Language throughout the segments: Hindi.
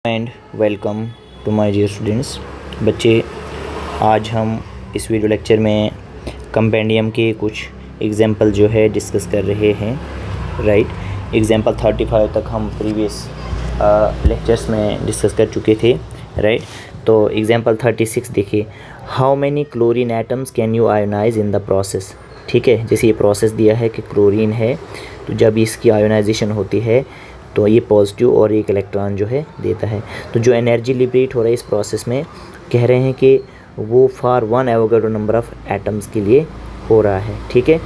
And welcome to my dear students. बच्चे, आज हम इस वीडियो लेक्चर में कंपेंडियम के कुछ एग्जांपल जो है डिस्कस कर रहे हैं। राइट, एग्जांपल 35 तक हम प्रीवियस लेक्चर्स में डिस्कस कर चुके थे। राइट, तो एग्जांपल 36 देखिए, how many chlorine atoms can you ionise in the process. ठीक है, जैसे ये प्रोसेस दिया है कि क्लोरीन है, तो जब इसकी आयोनाइजेशन होती है तो ये पॉजिटिव और एक इलेक्ट्रॉन जो है देता है। तो जो एनर्जी लिबरेट हो रहा है इस प्रोसेस में, कह रहे हैं कि वो for 1 Avogadro number of atoms के लिए हो रहा है। ठीक है,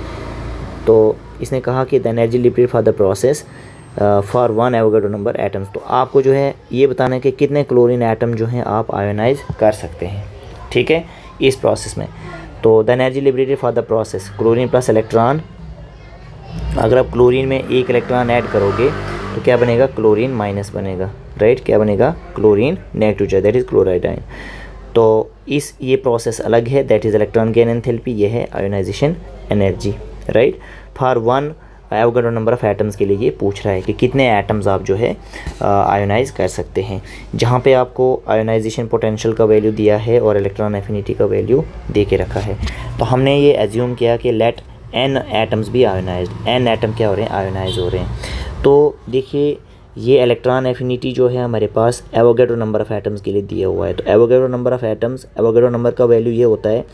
तो इसने कहा कि the energy liberate for the process for 1 Avogadro number atoms. तो आपको जो है ये बताना है कि कितने क्लोरीन एटम जो हैं आप आयोनाइज कर सकते हैं। ठीक है, इस प्रोसेस में। तो the energy liberated for the process, chlorine plus electron, अगर आप क्लोरीन में एक इलेक्ट्रॉन ऐड करोगे तो क्या बनेगा, क्लोरीन माइनस बनेगा। राइट, क्या बनेगा, chlorine negative charge, that is chloride ion. तो ये प्रोसेस अलग है, that is electron gain enthalpy, ये है ionisation energy. Right, for 1 Avogadro number of atoms के लिए ये पूछ रहा है कि कितने एटम्स आप जो है आयोनाइज कर सकते हैं। जहाँ पे आपको आयोनाइजेशन पोटेंशियल का वैल्यू दिया है और इलेक्ट्रॉन एफिनिटी का वैल्यू दे के रखा है, तो हमने ये एज्यूम किया कि लेट n एटम्स भी आयोनाइज्ड, n एटम क्या हो रहे हैं, आयोनाइज हो रहे हैं। तो देखिए, ये इलेक्ट्रॉन एफिनिटी जो है हमारे पास एवोगाड्रो नंबर ऑफ़ एटम्स के लिए दिया हुआ है। तो Avogadro number of atoms, Avogadro number का वैल्यू ये होता है,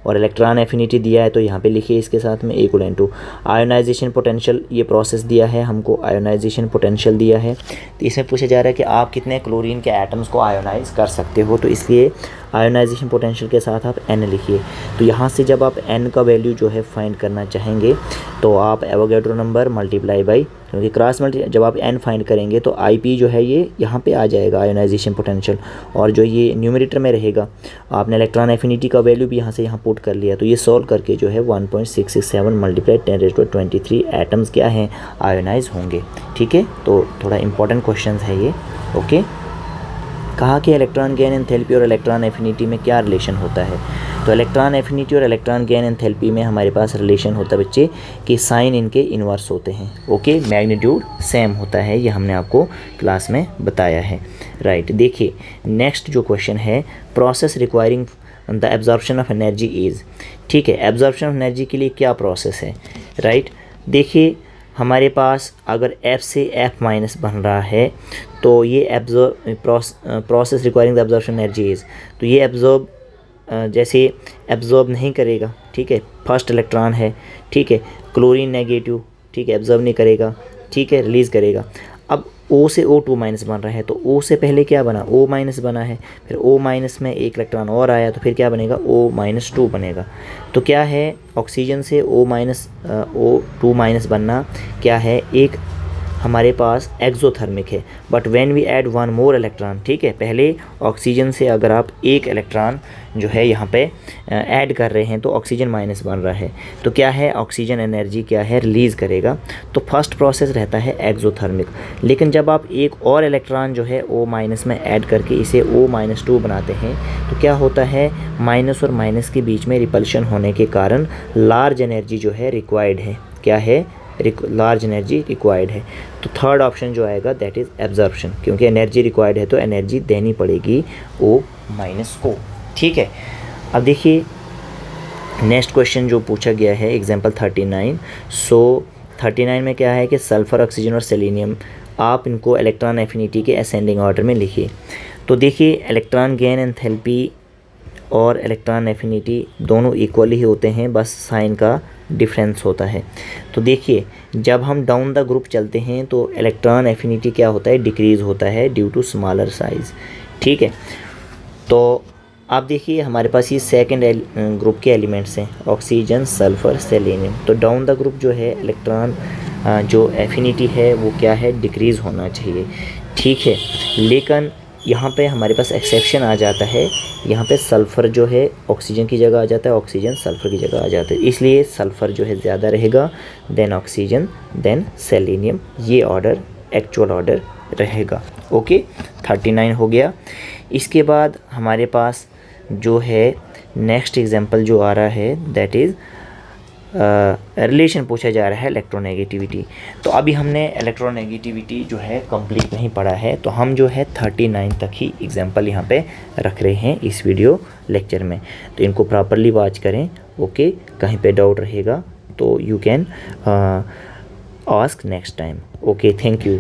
और इलेक्ट्रॉन एफिनिटी दिया है तो यहाँ पे लिखिए इसके साथ में =। आयोनाइजेशन पोटेंशियल, ये प्रोसेस दिया है हमको, आयोनाइजेशन पोटेंशियल दिया है। तो इसमें पूछा जा रहा है कि आप कितने क्लोरीन के एटम्स को आयोनाइज कर सकते हो, तो इसलिए आयोनाइजेशन पोटेंशियल के साथ आप n लिखिए। तो यहाँ से जब आप n का वैल्यू जो है फाइंड करना चाहेंगे तो आप एवोगाड्रो नंबर मल्टीप्लाई बाई, क्योंकि क्रॉस मल्टी जब आप n फाइंड करेंगे तो IP जो है ये यहाँ पे आ जाएगा आयोनाइजेशन पोटेंशियल, और जो ये न्यूमरेटर में रहेगा, आपने इलेक्ट्रॉन एफिनिटी का वैल्यू भी यहाँ से यहाँ पुट कर लिया। तो ये सॉल्व करके जो है 1.667 मल्टीप्लाई 10⁻23 एटम्स क्या हैं, आयोनाइज होंगे। ठीक है, तो थोड़ा इंपॉर्टेंट क्वेश्चन है ये। ओके, कहा कि इलेक्ट्रॉन गेन एंथैल्पी और इलेक्ट्रॉन एफिनिटी में क्या रिलेशन होता है। तो इलेक्ट्रॉन एफिनिटी और इलेक्ट्रॉन गेन एंथैल्पी में हमारे पास रिलेशन होता है बच्चे कि साइन इनके इन्वर्स होते हैं। ओके, मैग्नीट्यूड सेम होता है, ये हमने आपको क्लास में बताया है। राइट, देखिए नेक्स्ट जो क्वेश्चन है, process requiring the absorption of energy is. ठीक है, एब्जॉर्प्शन ऑफ एनर्जी के लिए क्या प्रोसेस है। राइट, देखिए हमारे पास अगर F से F माइनस बन रहा है तो ये process requiring the absorption energy is, तो ये जैसे एब्जॉर्ब नहीं करेगा। ठीक है, फर्स्ट इलेक्ट्रॉन है, ठीक है, क्लोरीन नेगेटिव, ठीक है, एब्जॉर्ब नहीं करेगा, ठीक है, रिलीज़ करेगा। अब O से O2 माइनस बन रहा है, तो O से पहले क्या बना, O माइनस बना है, फिर O माइनस में एक इलेक्ट्रॉन और आया, तो फिर क्या बनेगा, O-2 बनेगा। तो क्या है, ऑक्सीजन से O2 माइनस बनना क्या है, एक हमारे पास एक्सोथर्मिक है। But when we add 1 more electron, ठीक है, पहले ऑक्सीजन से अगर आप एक इलेक्ट्रॉन जो है यहाँ पे ऐड कर रहे हैं तो ऑक्सीजन माइनस बन रहा है, तो क्या है, ऑक्सीजन एनर्जी क्या है, रिलीज़ करेगा। तो फर्स्ट प्रोसेस रहता है एक्सोथर्मिक। लेकिन जब आप एक और इलेक्ट्रॉन जो है O माइनस में ऐड करके इसे O-2 बनाते हैं, तो क्या होता है, माइनस और माइनस के बीच में रिपल्शन होने के कारण लार्ज एनर्जी जो है रिक्वायर्ड है। क्या है, लार्ज एनर्जी रिक्वायर्ड है। तो थर्ड ऑप्शन जो आएगा दैट इज़ एब्जॉर्प्शन, क्योंकि एनर्जी रिक्वायर्ड है तो एनर्जी देनी पड़ेगी O माइनस को। ठीक है, अब देखिए नेक्स्ट क्वेश्चन जो पूछा गया है एग्जांपल 39। सो 39 में क्या है कि सल्फ़र, ऑक्सीजन और सेलेनियम, आप इनको इलेक्ट्रॉन एफिनिटी के असेंडिंग ऑर्डर में लिखिए। तो देखिए इलेक्ट्रॉन गेन एंथैल्पी और इलेक्ट्रॉन एफिनिटी दोनों इक्वली ही होते हैं, बस साइन का डिफरेंस होता है। तो देखिए जब हम डाउन द ग्रुप चलते हैं तो इलेक्ट्रॉन एफिनिटी क्या होता है, डिक्रीज़ होता है ड्यू टू स्मॉलर साइज़। ठीक है, तो आप देखिए हमारे पास ये सेकंड ग्रुप के एलिमेंट्स हैं, ऑक्सीजन, सल्फ़र, सेलेनियम। तो डाउन द ग्रुप जो है इलेक्ट्रॉन जो एफिनिटी है वो क्या है, डिक्रीज़ होना चाहिए। ठीक है, लेकिन यहाँ पे हमारे पास एक्सेप्शन आ जाता है, यहाँ पे सल्फ़र जो है ऑक्सीजन की जगह आ जाता है, ऑक्सीजन सल्फ़र की जगह आ जाता है, इसलिए सल्फ़र जो है ज़्यादा रहेगा, देन ऑक्सीजन, देन सेलेनियम, ये ऑर्डर एक्चुअल ऑर्डर रहेगा। ओके, 39 हो गया। इसके बाद हमारे पास जो है नेक्स्ट एग्जांपल जो आ रहा है दैट इज़ रिलेशन पूछा जा रहा है इलेक्ट्रोनेगेटिविटी। तो अभी हमने इलेक्ट्रोनेगेटिविटी जो है कंप्लीट नहीं पढ़ा है, तो हम जो है 39 तक ही एग्जांपल यहाँ पे रख रहे हैं इस वीडियो लेक्चर में। तो इनको प्रॉपरली वॉच करें। ओके, कहीं पे डाउट रहेगा तो you can ask next time. Okay, thank you.